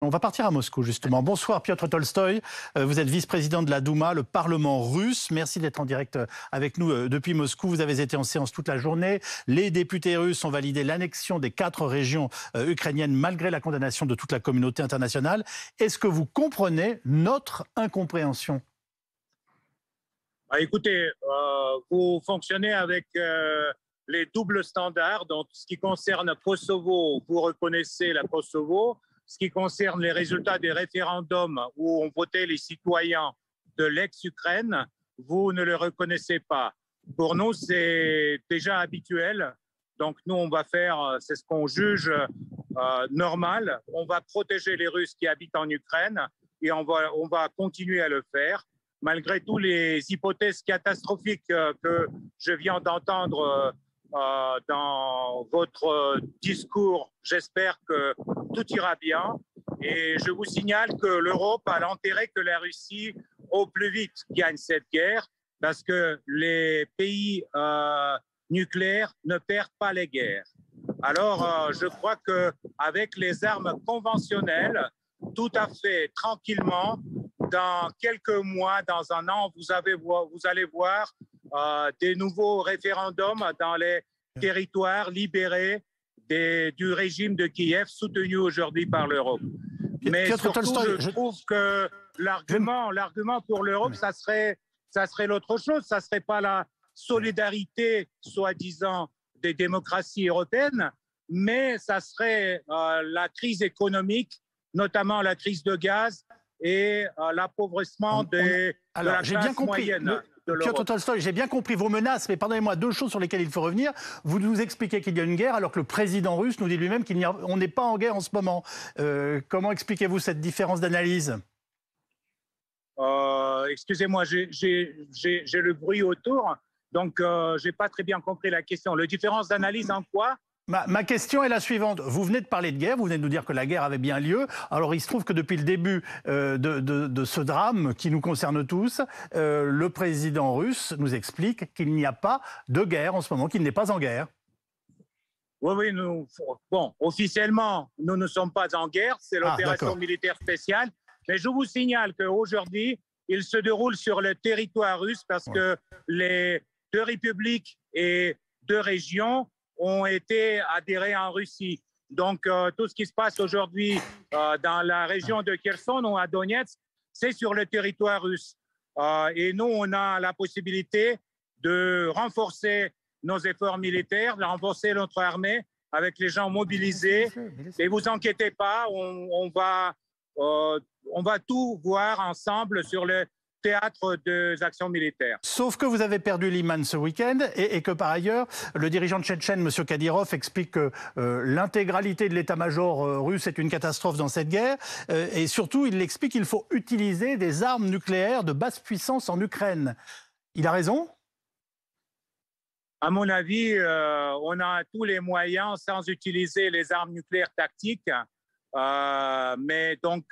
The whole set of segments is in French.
On va partir à Moscou, justement. Bonsoir, Piotr Tolstoï. Vous êtes vice-président de la Douma, le Parlement russe. Merci d'être en direct avec nous depuis Moscou. Vous avez été en séance toute la journée. Les députés russes ont validé l'annexion des 4 régions ukrainiennes malgré la condamnation de toute la communauté internationale. Est-ce que vous comprenez notre incompréhension? Écoutez, vous fonctionnez avec les doubles standards. Donc, ce qui concerne Kosovo, vous reconnaissez la Kosovo. Ce qui concerne les résultats des référendums où ont voté les citoyens de l'ex-Ukraine, vous ne le reconnaissez pas. Pour nous, c'est déjà habituel. Donc, nous, on va faire, c'est ce qu'on juge normal. On va protéger les Russes qui habitent en Ukraine et on va continuer à le faire. Malgré toutes les hypothèses catastrophiques que je viens d'entendre dans votre discours, j'espère que tout ira bien. Et je vous signale que l'Europe a l'intérêt que la Russie, au plus vite, gagne cette guerre, parce que les pays nucléaires ne perdent pas les guerres. Alors, je crois qu'avec les armes conventionnelles, tout à fait tranquillement, dans quelques mois, dans un an, vous allez voir des nouveaux référendums dans les territoires libérés du régime de Kiev, soutenu aujourd'hui par l'Europe. Mais surtout, je trouve que l'argument pour l'Europe, ça serait l'autre chose. Ça ne serait pas la solidarité, soi-disant, des démocraties européennes, mais ça serait la crise économique, notamment la crise de gaz et l'appauvrissement de la classe moyenne. Piotr Tolstoï, j'ai bien compris vos menaces, mais pardonnez-moi, 2 choses sur lesquelles il faut revenir. Vous nous expliquez qu'il y a une guerre, alors que le président russe nous dit lui-même qu'on n'est pas en guerre en ce moment. Comment expliquez-vous cette différence d'analyse? Excusez-moi, j'ai le bruit autour, donc je n'ai pas très bien compris la question. La différence d'analyse en quoi? Ma question est la suivante. Vous venez de parler de guerre, vous venez de nous dire que la guerre avait bien lieu. Alors il se trouve que depuis le début de ce drame qui nous concerne tous, le président russe nous explique qu'il n'y a pas de guerre en ce moment, qu'il n'est pas en guerre. Oui, bon, officiellement, nous ne sommes pas en guerre, c'est l'opération militaire spéciale. Mais je vous signale qu'aujourd'hui, il se déroule sur le territoire russe parce que les 2 républiques et 2 régions ont été adhérés en Russie. Donc, tout ce qui se passe aujourd'hui dans la région de Kherson ou à Donetsk, c'est sur le territoire russe. Et nous, on a la possibilité de renforcer nos efforts militaires, de renforcer notre armée avec les gens mobilisés. Et vous inquiétez pas, on va tout voir ensemble sur le théâtre des actions militaires. Sauf que vous avez perdu Liman ce week-end et que par ailleurs, le dirigeant tchétchène, M. Kadyrov, explique que l'intégralité de l'état-major russe est une catastrophe dans cette guerre. Et surtout, il explique qu'il faut utiliser des armes nucléaires de basse puissance en Ukraine. Il a raison? À mon avis, on a tous les moyens sans utiliser les armes nucléaires tactiques. Mais donc,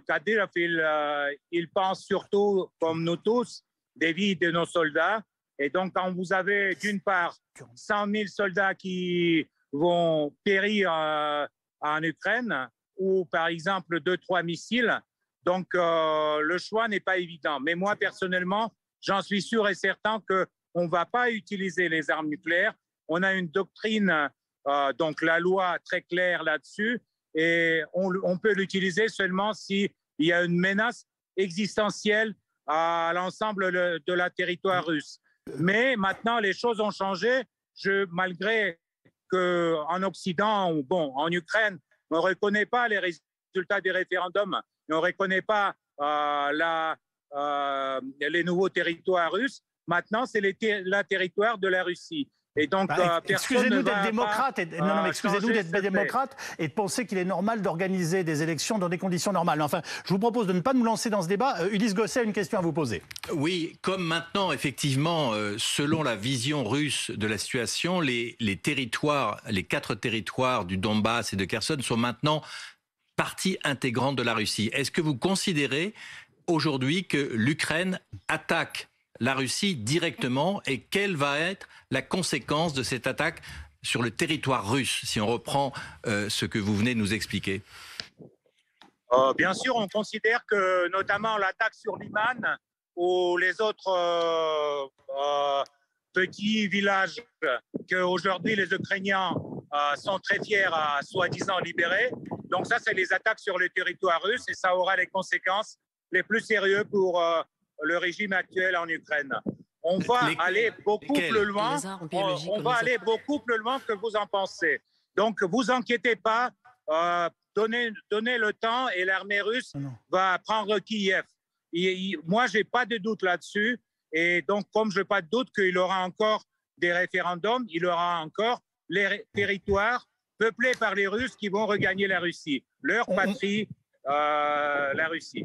Kadyrov, il pense surtout, comme nous tous, des vies de nos soldats. Et donc, quand vous avez d'une part 100 000 soldats qui vont périr en Ukraine, ou par exemple 2-3 missiles, donc le choix n'est pas évident. Mais moi, personnellement, j'en suis sûr et certain qu'on ne va pas utiliser les armes nucléaires. On a une doctrine, donc la loi très claire là-dessus. Et on peut l'utiliser seulement s'il y a une menace existentielle à l'ensemble de la territoire russe. Mais maintenant, les choses ont changé. Malgré qu'en Occident, en Ukraine, on ne reconnaît pas les résultats des référendums, on ne reconnaît pas les nouveaux territoires russes. Maintenant, c'est le territoire de la Russie. Et donc, excusez-nous d'être démocrate, excusez-nous d'être démocrate et de penser qu'il est normal d'organiser des élections dans des conditions normales. Enfin, je vous propose de ne pas nous lancer dans ce débat. Ulysse Gosset a une question à vous poser. Oui, comme maintenant, effectivement, selon la vision russe de la situation, les 4 territoires du Donbass et de Kherson sont maintenant partie intégrante de la Russie. Est-ce que vous considérez aujourd'hui que l'Ukraine attaque la Russie directement et quelle va être la conséquence de cette attaque sur le territoire russe, si on reprend ce que vous venez de nous expliquer? Bien sûr, on considère que notamment l'attaque sur Liman ou les autres petits villages qu'aujourd'hui les Ukrainiens sont très fiers à soi-disant libérer. Donc ça, c'est les attaques sur le territoire russe et ça aura les conséquences les plus sérieuses pour le régime actuel en Ukraine. On va aller beaucoup plus loin. On va aller beaucoup plus loin que vous en pensez. Donc, vous inquiétez pas. Donnez le temps et l'armée russe va prendre Kiev. Moi, j'ai pas de doute là-dessus. Et donc, comme je n'ai pas de doute qu'il y aura encore des référendums, il y aura encore les territoires peuplés par les Russes qui vont regagner la Russie. Leur patrie, la Russie.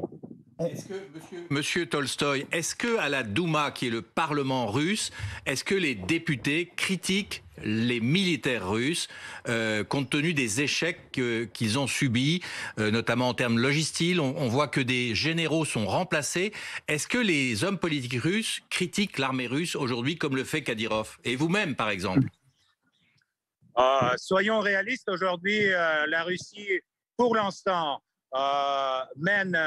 Monsieur Tolstoï, est-ce que à la Douma, qui est le Parlement russe, est-ce que les députés critiquent les militaires russes, compte tenu des échecs qu'ils ont subis, notamment en termes logistiques? On voit que des généraux sont remplacés. Est-ce que les hommes politiques russes critiquent l'armée russe aujourd'hui, comme le fait Kadyrov? Et vous-même, par exemple? Soyons réalistes, aujourd'hui, la Russie, pour l'instant, mène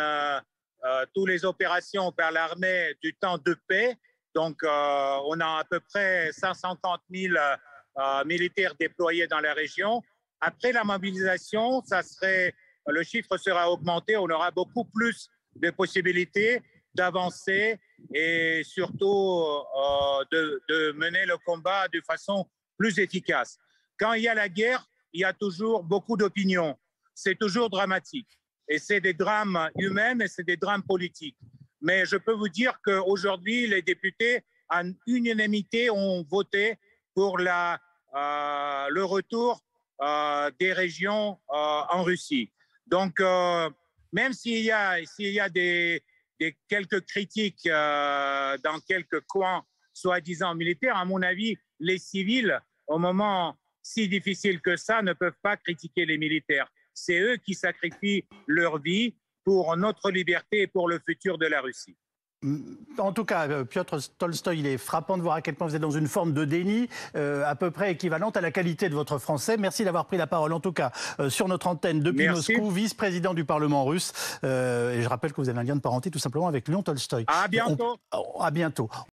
toutes les opérations par l'armée du temps de paix. Donc, on a à peu près 150 000 militaires déployés dans la région. Après la mobilisation, le chiffre sera augmenté. On aura beaucoup plus de possibilités d'avancer et surtout de mener le combat de façon plus efficace. Quand il y a la guerre, il y a toujours beaucoup d'opinions. C'est toujours dramatique. Et c'est des drames humains et c'est des drames politiques. Mais je peux vous dire qu'aujourd'hui, les députés, à unanimité, ont voté pour le retour des régions en Russie. Donc, même s'il y a quelques critiques dans quelques coins soi-disant militaires, à mon avis, les civils, au moment si difficile que ça, ne peuvent pas critiquer les militaires. C'est eux qui sacrifient leur vie pour notre liberté et pour le futur de la Russie. En tout cas, Piotr Tolstoï, il est frappant de voir à quel point vous êtes dans une forme de déni, à peu près équivalente à la qualité de votre français. Merci d'avoir pris la parole, en tout cas, sur notre antenne depuis Moscou, vice-président du Parlement russe. Et je rappelle que vous avez un lien de parenté tout simplement avec Léon Tolstoï. À bientôt. À bientôt.